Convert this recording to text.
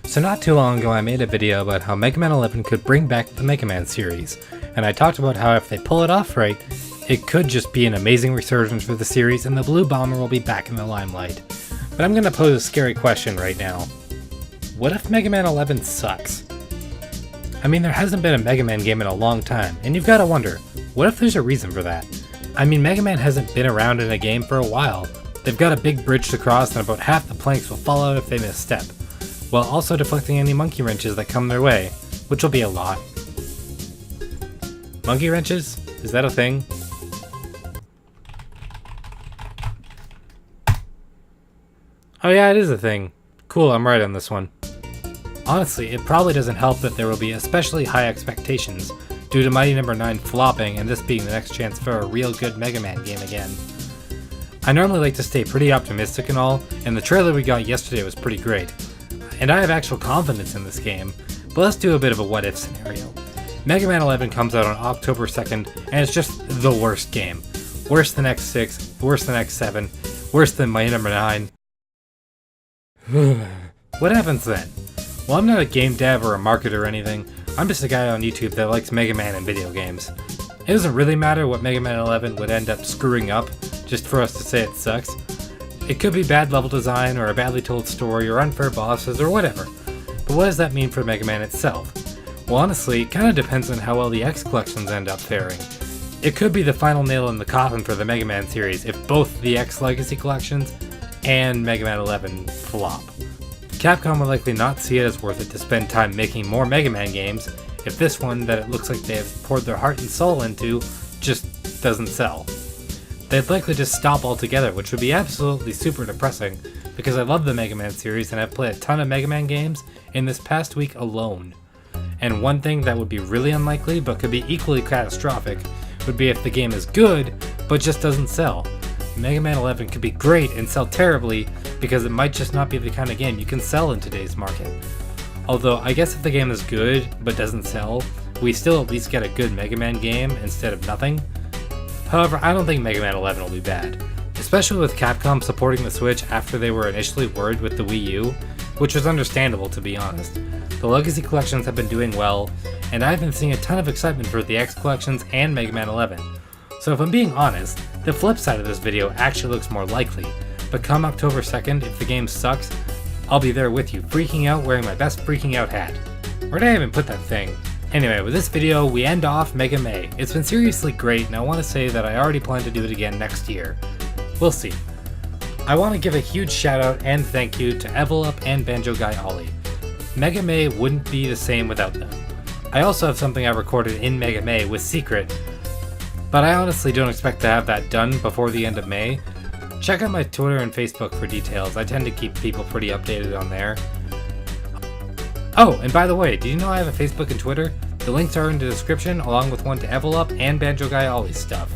So not too long ago I made a video about how Mega Man 11 could bring back the Mega Man series, and I talked about how if they pull it off right, it could just be an amazing resurgence for the series and the Blue Bomber will be back in the limelight. But I'm gonna pose a scary question right now. What if Mega Man 11 sucks? I mean, there hasn't been a Mega Man game in a long time, and you've gotta wonder, what if there's a reason for that? I mean, Mega Man hasn't been around in a game for a while. They've got a big bridge to cross and about half the planks will fall out if they misstep, while also deflecting any monkey wrenches that come their way, which will be a lot. Monkey wrenches? Is that a thing? Oh yeah, it is a thing. Cool, I'm right on this one. Honestly, it probably doesn't help that there will be especially high expectations, due to Mighty No. 9 flopping and this being the next chance for a real good Mega Man game again. I normally like to stay pretty optimistic and all, and the trailer we got yesterday was pretty great. And I have actual confidence in this game, but let's do a bit of a what-if scenario. Mega Man 11 comes out on October 2nd, and it's just the worst game. Worse than X6, worse than X7, worse than Mighty No. 9. What happens then? Well, I'm not a game dev or a marketer or anything, I'm just a guy on YouTube that likes Mega Man and video games. It doesn't really matter what Mega Man 11 would end up screwing up, just for us to say it sucks. It could be bad level design, or a badly told story, or unfair bosses, or whatever. But what does that mean for Mega Man itself? Well, honestly, it kinda depends on how well the X collections end up faring. It could be the final nail in the coffin for the Mega Man series if both the X Legacy collections and Mega Man 11 flop. Capcom would likely not see it as worth it to spend time making more Mega Man games if this one that it looks like they have poured their heart and soul into just doesn't sell. They'd likely just stop altogether, which would be absolutely super depressing because I love the Mega Man series and I've played a ton of Mega Man games in this past week alone. And one thing that would be really unlikely but could be equally catastrophic would be if the game is good but just doesn't sell. Mega Man 11 could be great and sell terribly because it might just not be the kind of game you can sell in today's market. Although I guess if the game is good but doesn't sell, we still at least get a good Mega Man game instead of nothing. However, I don't think Mega Man 11 will be bad, especially with Capcom supporting the Switch after they were initially worried with the Wii U, which was understandable to be honest. The Legacy collections have been doing well, and I've been seeing a ton of excitement for the X collections and Mega Man 11. So if I'm being honest, the flip side of this video actually looks more likely, but come October 2nd, if the game sucks, I'll be there with you, freaking out wearing my best freaking out hat. Where'd I even put that thing? Anyway, with this video, we end off Mega May. It's been seriously great, and I want to say that I already plan to do it again next year. We'll see. I want to give a huge shout out and thank you to Evel Up and Banjo Guy Ollie. Mega May wouldn't be the same without them. I also have something I recorded in Mega May with Secret, but I honestly don't expect to have that done before the end of May. Check out my Twitter and Facebook for details. I tend to keep people pretty updated on there. Oh, and by the way, did you know I have a Facebook and Twitter? The links are in the description along with one to Evel Up and Banjo Guy Ollie's stuff.